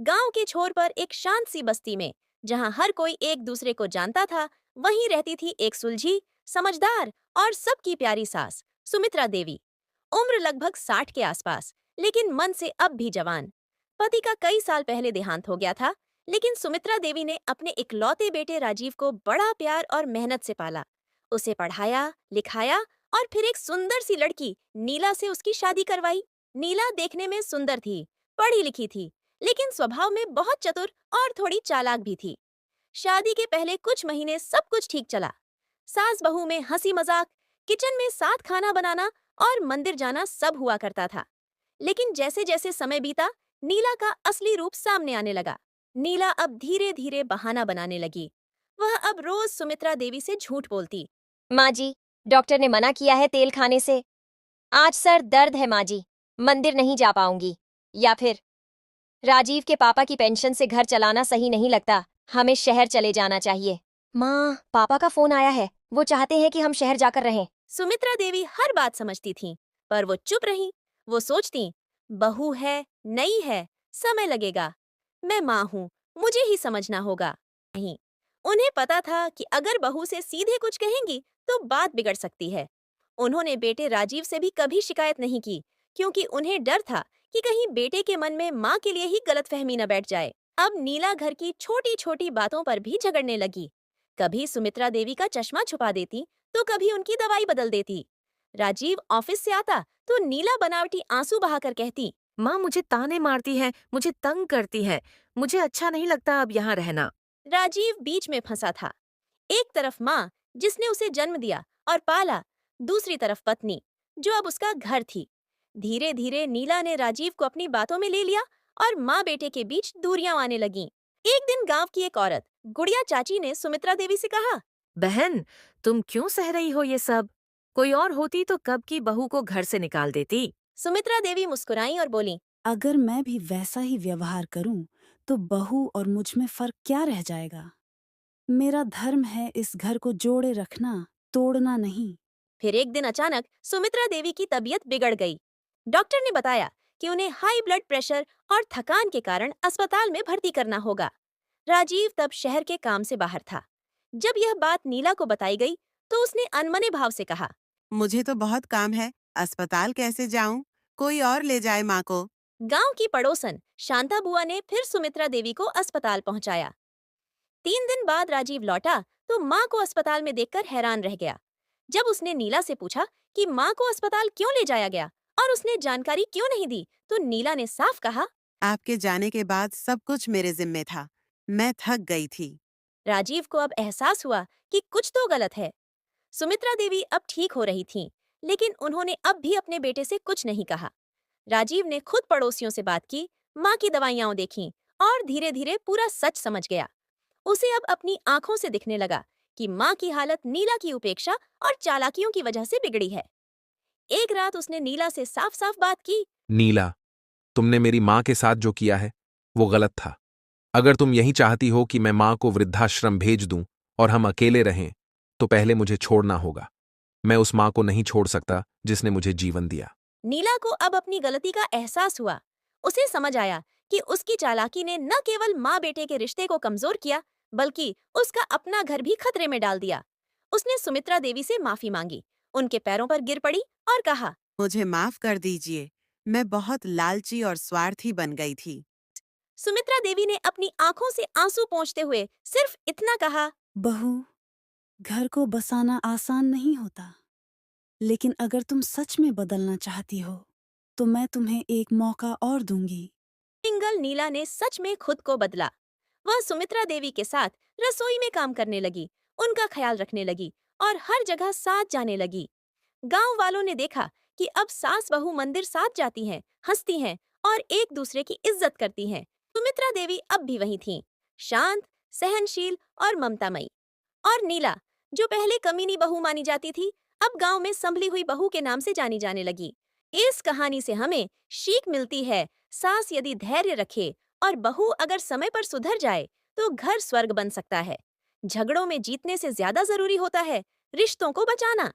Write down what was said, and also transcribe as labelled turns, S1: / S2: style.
S1: गांव के छोर पर एक शांत सी बस्ती में, जहां हर कोई एक दूसरे को जानता था, वहीं रहती थी एक सुलझी, समझदार और सबकी प्यारी सास, सुमित्रा देवी। उम्र लगभग 60 के आसपास, लेकिन मन से अब भी जवान। पति का कई साल पहले देहांत हो गया था, लेकिन सुमित्रा देवी ने अपने इकलौते बेटे राजीव को बड़ा प्यार और मेहनत से पाला। उसे पढ़ाया, लिखाया और फिर एक सुंदर सी लड़की नीला से उसकी शादी करवाई। नीला देखने में सुंदर थी, पढ़ी लिखी थी, लेकिन स्वभाव में बहुत चतुर और थोड़ी चालाक भी थी। शादी के पहले कुछ महीने सब कुछ ठीक चला। सास बहू में हंसी मजाक, किचन में साथ खाना बनाना और मंदिर जाना सब हुआ करता था। लेकिन जैसे जैसे समय बीता, नीला का असली रूप सामने आने लगा। नीला अब धीरे धीरे बहाना बनाने लगी। वह अब रोज सुमित्रा देवी से झूठ बोलती।
S2: माँ जी, डॉक्टर ने मना किया है तेल खाने से। आज सर दर्द है माँ जी, मंदिर नहीं जा पाऊंगी। या फिर राजीव के पापा की पेंशन से घर चलाना सही नहीं लगता, हमें शहर चले जाना चाहिए। माँ, पापा का फोन आया है, वो चाहते हैं कि हम शहर जाकर रहें।
S1: सुमित्रा देवी हर बात समझती थीं, पर वो चुप रहीं। वो सोचती, बहू है, नई है, समय लगेगा। मैं माँ हूँ, मुझे ही समझना होगा। नहीं, उन्हें पता था कि अगर बहू से सीधे कुछ कहेंगी तो बात बिगड़ सकती है। उन्होंने बेटे राजीव से भी कभी शिकायत नहीं की, क्योंकि उन्हें डर था कि कहीं बेटे के मन में माँ के लिए ही गलतफहमी न बैठ जाए। अब नीला घर की छोटी छोटी बातों पर भी झगड़ने लगी। कभी सुमित्रा देवी का चश्मा छुपा देती, तो कभी उनकी दवाई बदल देती। राजीव ऑफिस से आता तो नीला बनावटी आंसू बहाकर कहती,
S3: माँ मुझे ताने मारती है, मुझे तंग करती है, मुझे अच्छा नहीं लगता अब यहाँ रहना।
S1: राजीव बीच में फंसा था। एक तरफ माँ, जिसने उसे जन्म दिया और पाला, दूसरी तरफ पत्नी, जो अब उसका घर थी। धीरे धीरे नीला ने राजीव को अपनी बातों में ले लिया और माँ बेटे के बीच दूरियां आने लगीं। एक दिन गांव की एक औरत, गुड़िया चाची, ने सुमित्रा देवी से कहा,
S3: बहन, तुम क्यों सह रही हो ये सब? कोई और होती तो कब की बहू को घर से निकाल देती।
S1: सुमित्रा देवी मुस्कुराई और बोली,
S4: अगर मैं भी वैसा ही व्यवहार करूं, तो बहू और मुझ में फर्क क्या रह जाएगा? मेरा धर्म है इस घर को जोड़े रखना, तोड़ना नहीं।
S1: फिर एक दिन अचानक सुमित्रा देवी की तबीयत बिगड़ गई। डॉक्टर ने बताया कि उन्हें हाई ब्लड प्रेशर और थकान के कारण अस्पताल में भर्ती करना होगा। राजीव तब शहर के काम से बाहर था। जब यह बात नीला को बताई गई, तो उसने अनमने भाव से कहा,
S5: मुझे तो बहुत काम है, अस्पताल कैसे जाऊं? कोई और ले जाए माँ को।
S1: गांव की पड़ोसन शांता बुआ ने फिर सुमित्रा देवी को अस्पताल पहुंचाया। 3 दिन बाद राजीव लौटा तो माँ को अस्पताल में देखकर हैरान रह गया। जब उसने नीला से पूछा कि माँ को अस्पताल क्यों ले जाया गया और उसने जानकारी क्यों नहीं दी, तो नीला ने साफ कहा,
S5: आपके जाने के बाद सब कुछ मेरे जिम्मे था। मैं थक गई थी।
S1: राजीव को अब एहसास हुआ कि कुछ तो गलत है। सुमित्रा देवी अब ठीक हो रही थीं, लेकिन उन्होंने अब भी अपने बेटे से कुछ नहीं कहा। राजीव ने खुद पड़ोसियों से बात की, माँ की दवाइयां देखीं और धीरे धीरे पूरा सच समझ गया। उसे अब अपनी आंखों से दिखने लगा कि माँ की हालत नीला की उपेक्षा और चालाकियों की वजह से बिगड़ी है। एक रात उसने नीला से साफ साफ बात की।
S6: नीला, तुमने मेरी माँ के साथ जो किया है वो गलत था। अगर तुम यही चाहती हो कि मैं माँ को वृद्धाश्रम भेज दूं और हम अकेले रहें, तो पहले मुझे छोड़ना होगा। मैं उस माँ को नहीं छोड़ सकता जिसने मुझे जीवन दिया।
S1: नीला को अब अपनी गलती का एहसास हुआ। उसे समझ आया कि उसकी चालाकी ने न केवल माँ बेटे के रिश्ते को कमजोर किया, बल्कि उसका अपना घर भी खतरे में डाल दिया। उसने सुमित्रा देवी से माफी मांगी, उनके पैरों पर गिर पड़ी और कहा,
S5: मुझे माफ कर दीजिए। मैं बहुत लालची और स्वार्थी बन गई थी।
S1: सुमित्रा देवी ने अपनी आंखों से आंसू पोंछते हुए सिर्फ इतना कहा,
S4: बहू, घर को बसाना आसान नहीं होता, लेकिन अगर तुम सच में बदलना चाहती हो, तो मैं तुम्हें एक मौका और दूंगी।
S1: सिंगल नीला ने सच में खुद को बदला। वह सुमित्रा देवी के साथ रसोई में काम करने लगी, उनका ख्याल रखने लगी और हर जगह साथ जाने लगी। गांव वालों ने देखा कि अब सास बहू मंदिर साथ जाती हैं, हंसती हैं और एक दूसरे की इज्जत करती हैं। सुमित्रा देवी अब भी वही थीं, शांत, सहनशील और ममतामयी। और नीला, जो पहले कमीनी बहू मानी जाती थी, अब गांव में संभली हुई बहू के नाम से जानी जाने लगी। इस कहानी से हमें सीख मिलती है, सास यदि धैर्य रखे और बहू अगर समय पर सुधर जाए, तो घर स्वर्ग बन सकता है। झगड़ों में जीतने से ज्यादा जरूरी होता है रिश्तों को बचाना।